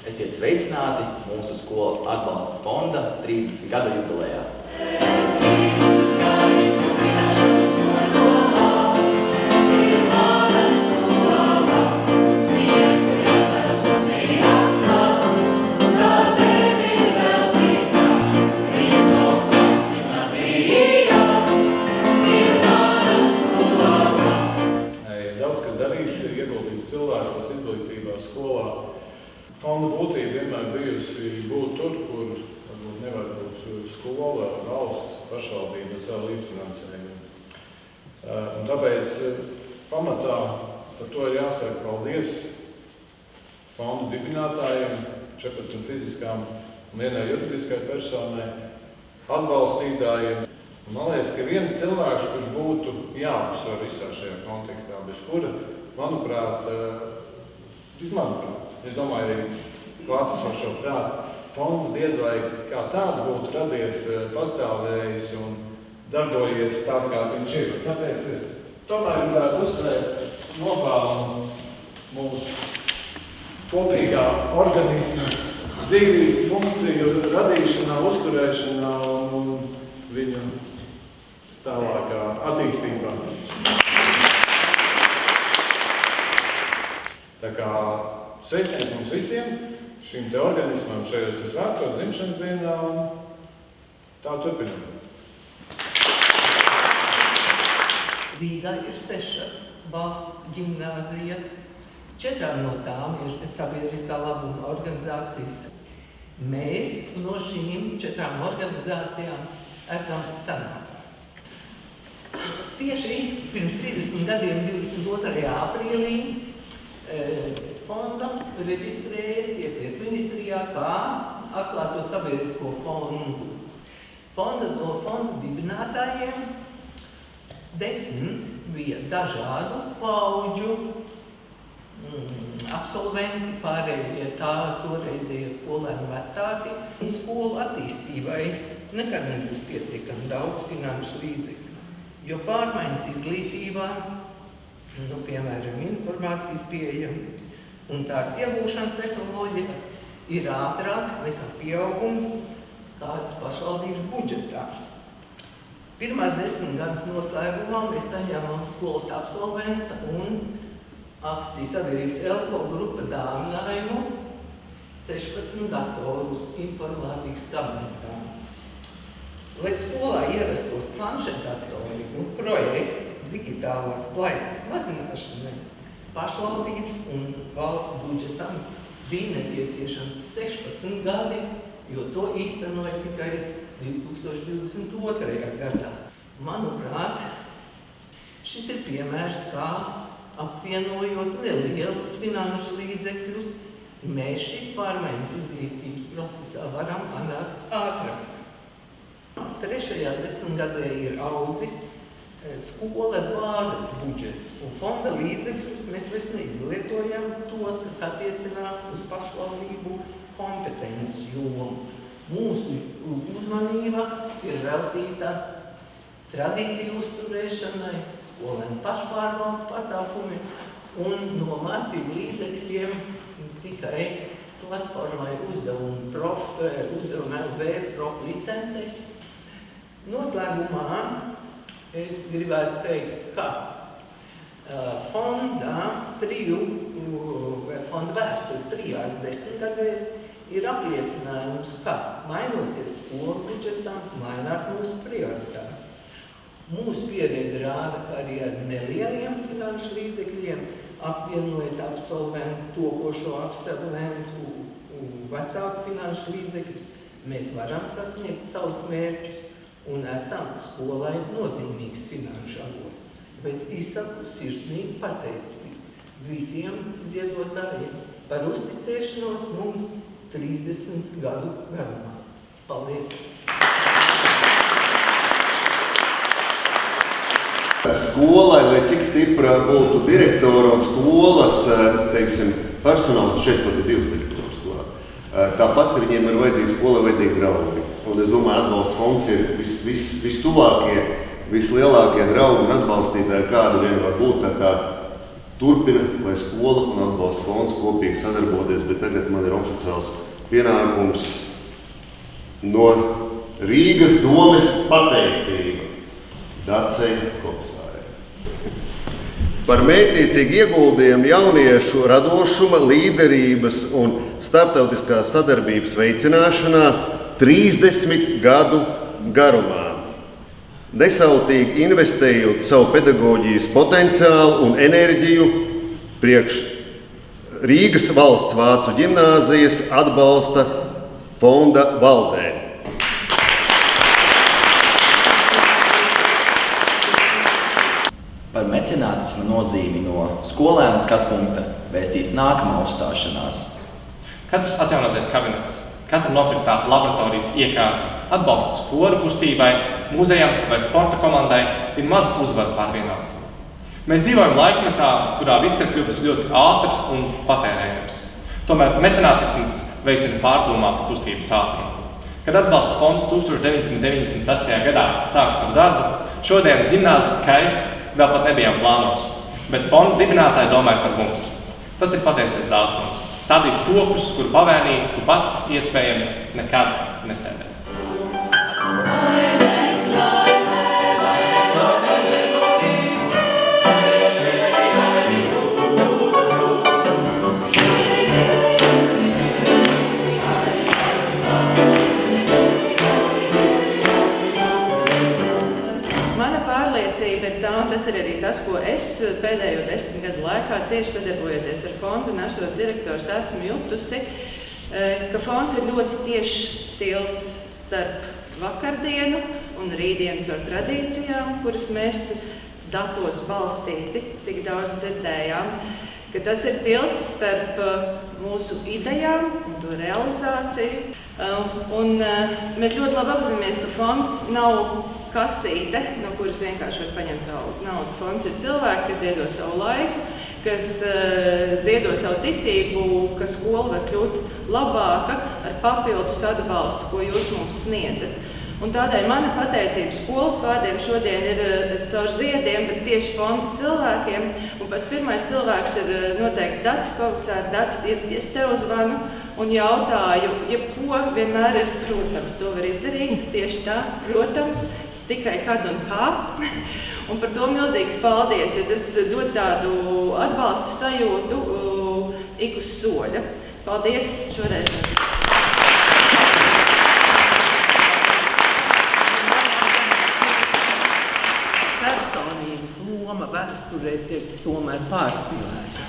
Esiet sveicināti mūsu skolas atbalsta fonda 30 gadu jubilejā. Daudz kas darīts, ir ieguldīts cilvēkos, izglītībā, skolā. Fonda būtība vienmēr bijusi būt tur, kur varbūt nevar būt skola, valsts, pašvaldība, savu līdzfinansējumu. Un tāpēc pamatā par to ir jāsaka paldies fonda dibinātājiem, 14 fiziskām un vienai juridiskai personai, atbalstītājiem. Man liekas, ka viens cilvēks, kurš būtu jāapsver visā šajā kontekstā, bez kura, manuprāt, es domāju, arī klātesošo prātu, fonds diez vai kā tāds būtu radies, pastāvējis un darbojies tāds, kāds viņš ir. Tāpēc es tomēr gribētu uzsvērt nopelnu mūsu kopīgā organisma dzīvības funkciju radīšanā, uzturēšanā un viņu tālākā attīstībā. Tā kā sveiciens mums visiem, šim te organismam šajos svētkos dzimšanas dienā un tā turpinām. Rīgā ir 6 valsts ģimnāzijas, 4 no tām ir sabiedriskā labuma organizācijas. Mēs no šīm 4 organizācijām esam sanāki. Tieši pirms 30 gadiem, 22. aprīlī, fonda reģistrēja Tieslietu ministrijā kā atklāto sabiedrisko fondu. No fonda dibinātājiem 10 bija dažādu paudžu absolventi, pārējie toreizie skolēni vecāki. Skolu attīstībai nekad nebūs pietiekami daudz finanšu līdzekļu, jo pārmaiņas izglītībā, piemēram, informācijas pieejamības un tās iegūšanas tehnoloģijas ir ātrāks nekā pieaugums kādas pašvaldības budžetā. Pirmās 10 gadus noslēgumā mēs saņēmām skolas absolventa un akciju sabiedrības Elko grupa dāvinājumu 16 datorus informātikas kabinetā. Lai skolā ierastos planšetdatori un projekts digitālās plaisas mazināšanai, pašvaldības un valsts budžetam bija nepieciešams 16 gadi, jo to īstenoja tikai 2022. gadā. Manuprāt, šis ir piemērs, kā apvienojot nelielus finanšu līdzekļus, mēs šīs pārmaiņas izglītības procesā varam panākt ātrāk. 3. desmitgadē ir audzis skolas bāzes budžets, un fonda līdzekļus mēs vairs neizlietojam tos, kas attiecinās uz pašvaldību kompetences jomu. Mūsu uzmanība ir veltīta tradīciju uzturēšanai, skolēnu pašpārvaldes pasākumi un no mācību līdzekļiem tikai platformai uzdevuma LV prof licencei. Noslēgumā es gribētu teikt, ka fonda vēsturi 3 desmitgadēs ir apliecinājums, ka mainoties skolu budžetam, mainās mūsu prioritātes. Mūsu pieredze rāda, ka arī ar nelieliem finanšu līdzekļiem, apvienojot absolventu, topošo absolventu, vecāku finanšu līdzekļus, mēs varam sasniegt savus mērķus un esam skolai nozīmīgs finanšu avots. Bet izsaku sirsnīgi pateicību visiem ziedotājiem par uzticēšanos mums 30 gadu garumā. Paldies! Skolai, lai cik stipra būtu direktora un skolas, personāls, šeit pat ir 2 direktori skolā. Tāpat viņiem ir vajadzīgi skolai vajadzīgi draugi. Un es domāju, atbalsta fonds ir vistuvākie, vislielākie draugi un atbalstītāji, kādi vien var būt. Tā kā turpina, lai skola un atbalsta fonds kopīgi sadarboties, bet tagad man ir oficiāls pienākums no Rīgas domes pateicība Dacei Kopsārei. Par mērķtiecīgu ieguldījumu jauniešu radošuma, līderības un starptautiskās sadarbības veicināšanā 30 gadu garumā. Nesautīgi investējot savu pedagoģijas potenciālu un enerģiju priekš Rīgas valsts vācu ģimnāzijas atbalsta fonda valdē. Par mecenātisma nozīmi no skolēna skatpunkta vēstīs nākamā uzstāšanās. Katrs atjaunotais kabinets, katra nopirktā laboratorijas iekārta, atbalsts skolu kustībai, muzejam vai sporta komandai ir maza uzvara pār vienācību. Mēs dzīvojam laikmetā, kurā viss ir kļuvis ļoti ātrs un patērējams. Tomēr mecenātisms veicina pārdomātu kustības ātrumu. Kad atbalsta fonds 1996. gadā sāka savu darbu, šodien ģimnāzisti Kais vēl pat nebijām plānos, bet fonda dibinātāji domāja par mums. Tas ir patiesais dāsnums. Stādīt kokus, kur pavēnī tu pats iespējams nekad nesēdēsi. Mana pārliecība ir tā, un tas ir arī tas, ko es pēdējo 10 gadu laikā cieši sadarbojoties ar fondu un esot direktors esmu jutusi, ka fonds ir ļoti tieši tilts starp vakardienu un rītdienas ar tradīcijām, kuras mēs datos balstīti tik daudz dzirdējām, ka tas ir tilts starp mūsu idejām un to realizāciju. Mēs ļoti labi apzināmies, ka fonds nav kasīte, no kuras vienkārši var paņemt naudu. Fonds ir cilvēki, kas ziedo savu laiku, kas ziedo savu ticību, ka skola var kļūt labāka ar papildus atbalstu, ko jūs mums sniedzat. Un tādēļ mana pateicība skolas vārdiem šodien ir caur ziediem, bet tieši fonda cilvēkiem. Un pats pirmais cilvēks ir noteikti Daci Kopsāre. Daci, es tev zvanu un jautāju, jebko vienmēr ir, protams, to var izdarīt, tieši tā, protams, tikai kad un kā. Un par to milzīgs paldies, jo tas dod tādu atbalsta sajūtu ik uz soļa. Paldies šoreiz. Personības loma vēsturē tiek tomēr pārspīlēta.